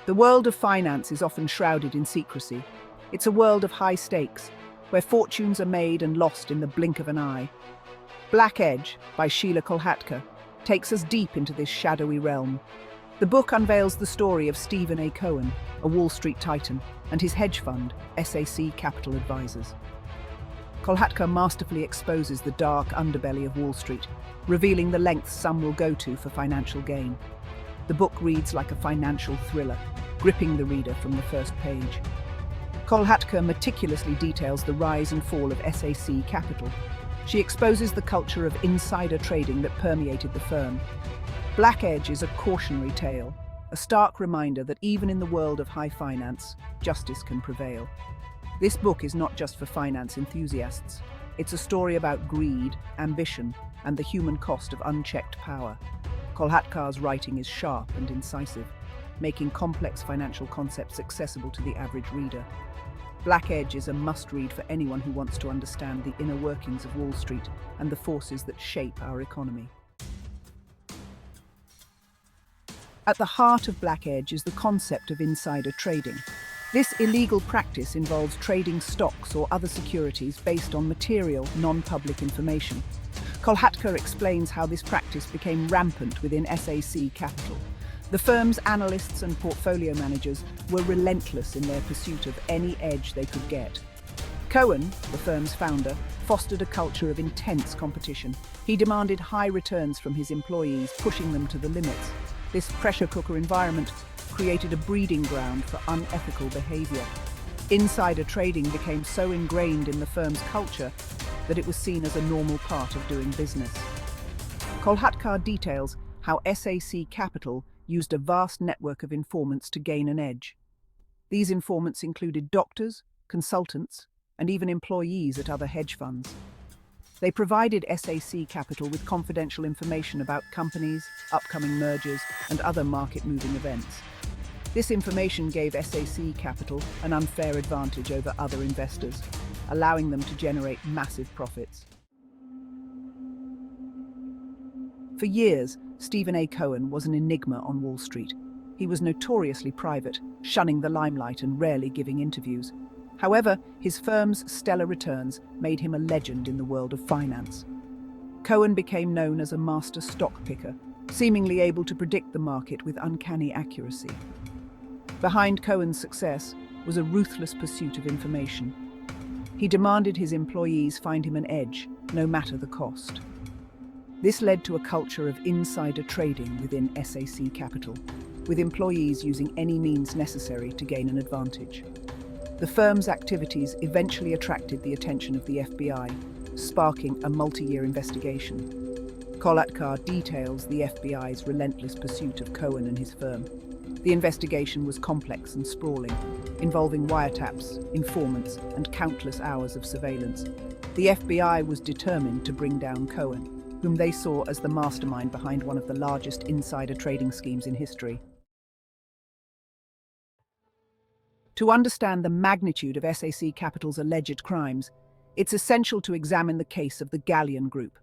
The world of finance is often shrouded in secrecy. It's a world of high stakes, where fortunes are made and lost in the blink of an eye. Black Edge, by Sheelah Kolhatkar, takes us deep into this shadowy realm. The book unveils the story of Stephen A. Cohen, a Wall Street titan, and his hedge fund, SAC Capital Advisors. Kolhatkar masterfully exposes the dark underbelly of Wall Street, revealing the lengths some will go to for financial gain. The book reads like a financial thriller, gripping the reader from the first page. Kolhatkar meticulously details the rise and fall of SAC Capital. She exposes the culture of insider trading that permeated the firm. Black Edge is a cautionary tale, a stark reminder that even in the world of high finance, justice can prevail. This book is not just for finance enthusiasts. It's a story about greed, ambition, and the human cost of unchecked power. Kolhatkar's writing is sharp and incisive, making complex financial concepts accessible to the average reader. Black Edge is a must-read for anyone who wants to understand the inner workings of Wall Street and the forces that shape our economy. At the heart of Black Edge is the concept of insider trading. This illegal practice involves trading stocks or other securities based on material, non-public information. Kolhatkar explains how this practice became rampant within SAC Capital. The firm's analysts and portfolio managers were relentless in their pursuit of any edge they could get. Cohen, the firm's founder, fostered a culture of intense competition. He demanded high returns from his employees, pushing them to the limits. This pressure cooker environment created a breeding ground for unethical behavior. Insider trading became so ingrained in the firm's culture that it was seen as a normal part of doing business. Kolhatkar details how SAC Capital used a vast network of informants to gain an edge. These informants included doctors, consultants, and even employees at other hedge funds. They provided SAC Capital with confidential information about companies, upcoming mergers, and other market-moving events. This information gave SAC Capital an unfair advantage over other investors, allowing them to generate massive profits. For years, Stephen A. Cohen was an enigma on Wall Street. He was notoriously private, shunning the limelight and rarely giving interviews. However, his firm's stellar returns made him a legend in the world of finance. Cohen became known as a master stock picker, seemingly able to predict the market with uncanny accuracy. Behind Cohen's success was a ruthless pursuit of information. He demanded his employees find him an edge, no matter the cost. This led to a culture of insider trading within SAC Capital, with employees using any means necessary to gain an advantage. The firm's activities eventually attracted the attention of the FBI, sparking a multi-year investigation. Kolhatkar details the FBI's relentless pursuit of Cohen and his firm. The investigation was complex and sprawling, involving wiretaps, informants, and countless hours of surveillance. The FBI was determined to bring down Cohen, whom they saw as the mastermind behind one of the largest insider trading schemes in history. To understand the magnitude of SAC Capital's alleged crimes, it's essential to examine the case of the Galleon Group.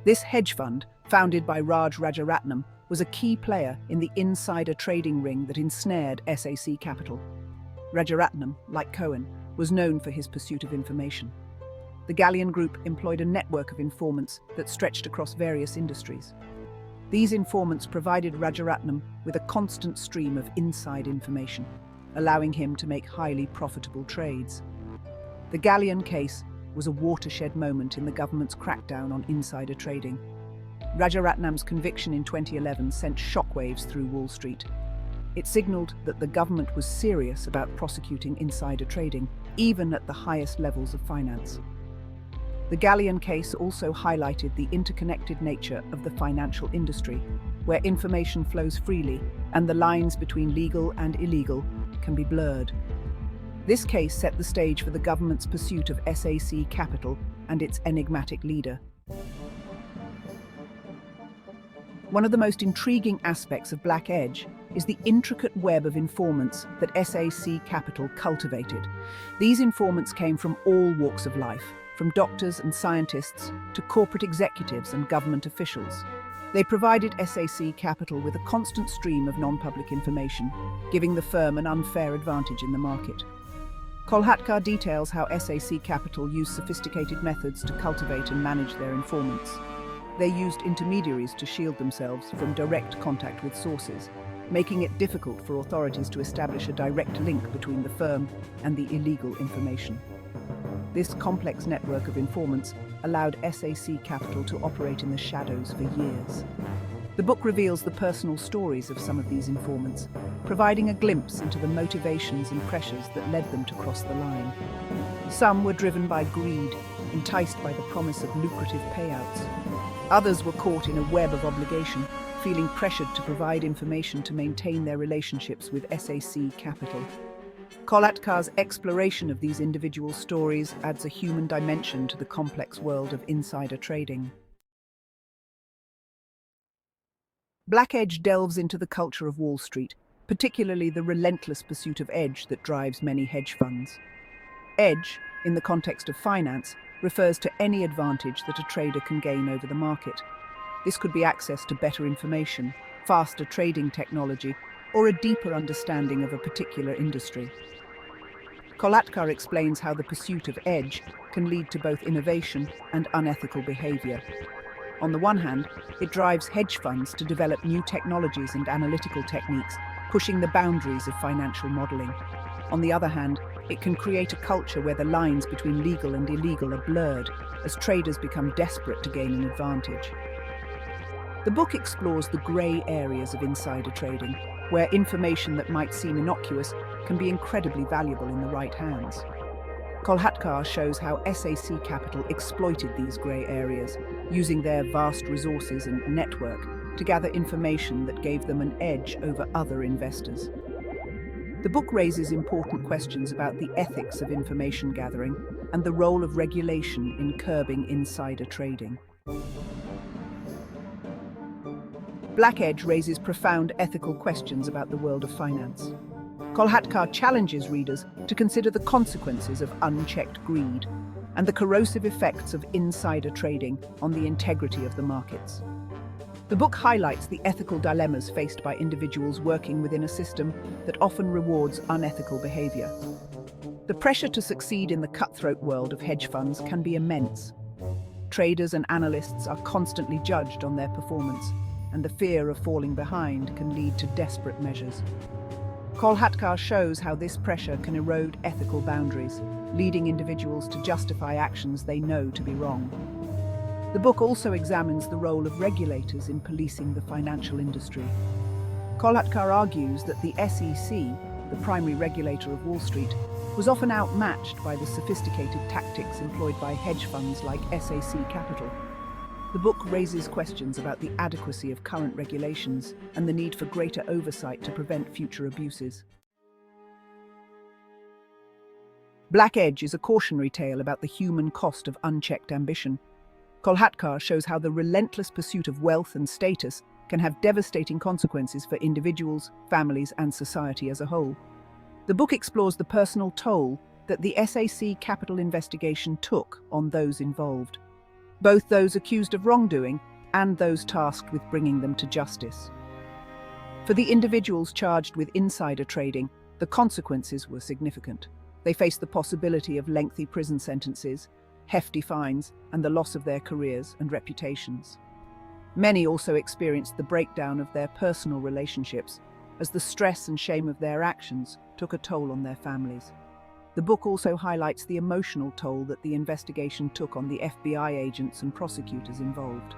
This hedge fund, founded by Raj Rajaratnam, was a key player in the insider trading ring that ensnared SAC Capital. Rajaratnam, like Cohen, was known for his pursuit of information. The Galleon Group employed a network of informants that stretched across various industries. These informants provided Rajaratnam with a constant stream of inside information, allowing him to make highly profitable trades. The Galleon case was a watershed moment in the government's crackdown on insider trading. Rajaratnam's conviction in 2011 sent shockwaves through Wall Street. It signaled that the government was serious about prosecuting insider trading, even at the highest levels of finance. The Galleon case also highlighted the interconnected nature of the financial industry, where information flows freely and the lines between legal and illegal can be blurred. This case set the stage for the government's pursuit of SAC Capital and its enigmatic leader. One of the most intriguing aspects of Black Edge is the intricate web of informants that SAC Capital cultivated. These informants came from all walks of life, from doctors and scientists to corporate executives and government officials. They provided SAC Capital with a constant stream of non-public information, giving the firm an unfair advantage in the market. Kolhatkar details how SAC Capital used sophisticated methods to cultivate and manage their informants. They used intermediaries to shield themselves from direct contact with sources, making it difficult for authorities to establish a direct link between the firm and the illegal information. This complex network of informants allowed SAC Capital to operate in the shadows for years. The book reveals the personal stories of some of these informants, providing a glimpse into the motivations and pressures that led them to cross the line. Some were driven by greed, enticed by the promise of lucrative payouts. Others were caught in a web of obligation, feeling pressured to provide information to maintain their relationships with SAC Capital. Kolhatkar's exploration of these individual stories adds a human dimension to the complex world of insider trading. Black Edge delves into the culture of Wall Street, particularly the relentless pursuit of edge that drives many hedge funds. Edge, in the context of finance, refers to any advantage that a trader can gain over the market. This could be access to better information, faster trading technology, or a deeper understanding of a particular industry. Kolhatkar explains how the pursuit of edge can lead to both innovation and unethical behavior. On the one hand, it drives hedge funds to develop new technologies and analytical techniques, pushing the boundaries of financial modeling. On the other hand, it can create a culture where the lines between legal and illegal are blurred, as traders become desperate to gain an advantage. The book explores the grey areas of insider trading, where information that might seem innocuous can be incredibly valuable in the right hands. Kolhatkar shows how SAC Capital exploited these grey areas, using their vast resources and network to gather information that gave them an edge over other investors. The book raises important questions about the ethics of information gathering and the role of regulation in curbing insider trading. Black Edge raises profound ethical questions about the world of finance. Kolhatkar challenges readers to consider the consequences of unchecked greed and the corrosive effects of insider trading on the integrity of the markets. The book highlights the ethical dilemmas faced by individuals working within a system that often rewards unethical behavior. The pressure to succeed in the cutthroat world of hedge funds can be immense. Traders and analysts are constantly judged on their performance, and the fear of falling behind can lead to desperate measures. Kolhatkar shows how this pressure can erode ethical boundaries, leading individuals to justify actions they know to be wrong. The book also examines the role of regulators in policing the financial industry. Kolhatkar argues that the SEC, the primary regulator of Wall Street, was often outmatched by the sophisticated tactics employed by hedge funds like SAC Capital. The book raises questions about the adequacy of current regulations and the need for greater oversight to prevent future abuses. Black Edge is a cautionary tale about the human cost of unchecked ambition. Kolhatkar shows how the relentless pursuit of wealth and status can have devastating consequences for individuals, families, and society as a whole. The book explores the personal toll that the SAC Capital investigation took on those involved, both those accused of wrongdoing and those tasked with bringing them to justice. For the individuals charged with insider trading, the consequences were significant. They faced the possibility of lengthy prison sentences, hefty fines, and the loss of their careers and reputations. Many also experienced the breakdown of their personal relationships, as the stress and shame of their actions took a toll on their families. The book also highlights the emotional toll that the investigation took on the FBI agents and prosecutors involved.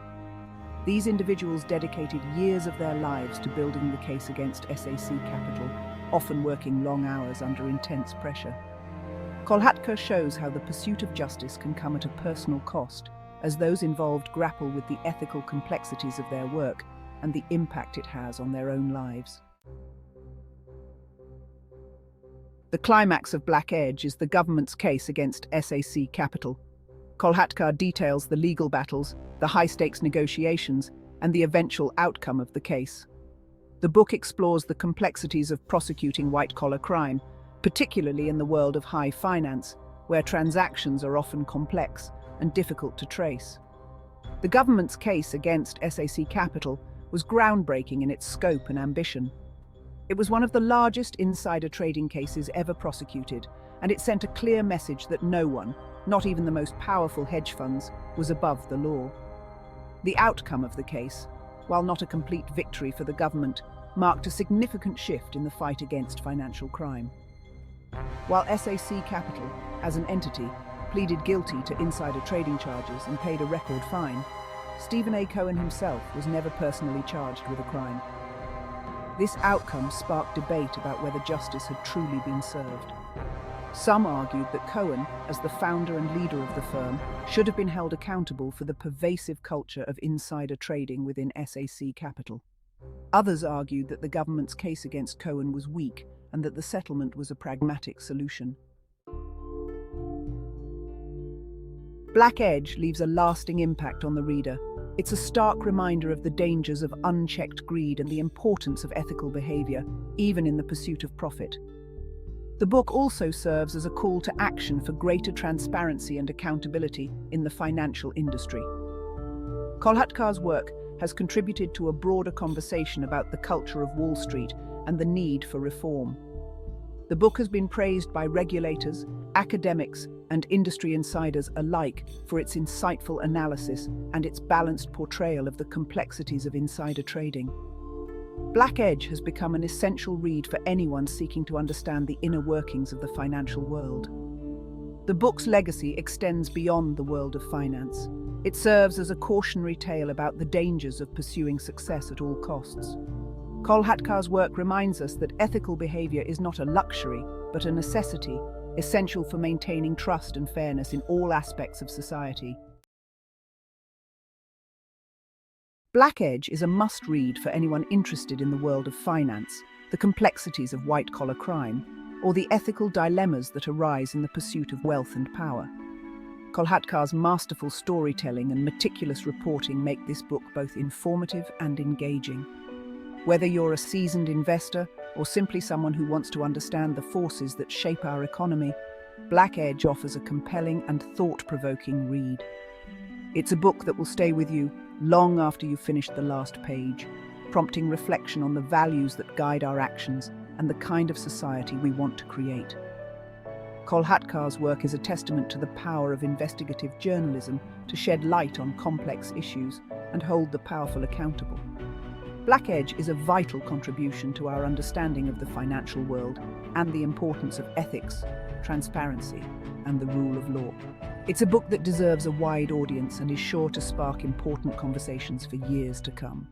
These individuals dedicated years of their lives to building the case against SAC Capital, often working long hours under intense pressure. Kolhatkar shows how the pursuit of justice can come at a personal cost, as those involved grapple with the ethical complexities of their work and the impact it has on their own lives. The climax of Black Edge is the government's case against SAC Capital. Kolhatkar details the legal battles, the high-stakes negotiations, and the eventual outcome of the case. The book explores the complexities of prosecuting white-collar crime, particularly in the world of high finance, where transactions are often complex and difficult to trace. The government's case against SAC Capital was groundbreaking in its scope and ambition. It was one of the largest insider trading cases ever prosecuted, and it sent a clear message that no one, not even the most powerful hedge funds, was above the law. The outcome of the case, while not a complete victory for the government, marked a significant shift in the fight against financial crime. While SAC Capital, as an entity, pleaded guilty to insider trading charges and paid a record fine, Stephen A. Cohen himself was never personally charged with a crime. This outcome sparked debate about whether justice had truly been served. Some argued that Cohen, as the founder and leader of the firm, should have been held accountable for the pervasive culture of insider trading within SAC Capital. Others argued that the government's case against Cohen was weak and that the settlement was a pragmatic solution. Black Edge leaves a lasting impact on the reader. It's a stark reminder of the dangers of unchecked greed and the importance of ethical behavior, even in the pursuit of profit. The book also serves as a call to action for greater transparency and accountability in the financial industry. Kolhatkar's work has contributed to a broader conversation about the culture of Wall Street and the need for reform. The book has been praised by regulators, academics, and industry insiders alike for its insightful analysis and its balanced portrayal of the complexities of insider trading. Black Edge has become an essential read for anyone seeking to understand the inner workings of the financial world. The book's legacy extends beyond the world of finance. It serves as a cautionary tale about the dangers of pursuing success at all costs. Kolhatkar's work reminds us that ethical behavior is not a luxury, but a necessity, essential for maintaining trust and fairness in all aspects of society. Black Edge is a must-read for anyone interested in the world of finance, the complexities of white-collar crime, or the ethical dilemmas that arise in the pursuit of wealth and power. Kolhatkar's masterful storytelling and meticulous reporting make this book both informative and engaging. Whether you're a seasoned investor or simply someone who wants to understand the forces that shape our economy, Black Edge offers a compelling and thought-provoking read. It's a book that will stay with you long after you've finished the last page, prompting reflection on the values that guide our actions and the kind of society we want to create. Kolhatkar's work is a testament to the power of investigative journalism to shed light on complex issues and hold the powerful accountable. Black Edge is a vital contribution to our understanding of the financial world and the importance of ethics, transparency, and the rule of law. It's a book that deserves a wide audience and is sure to spark important conversations for years to come.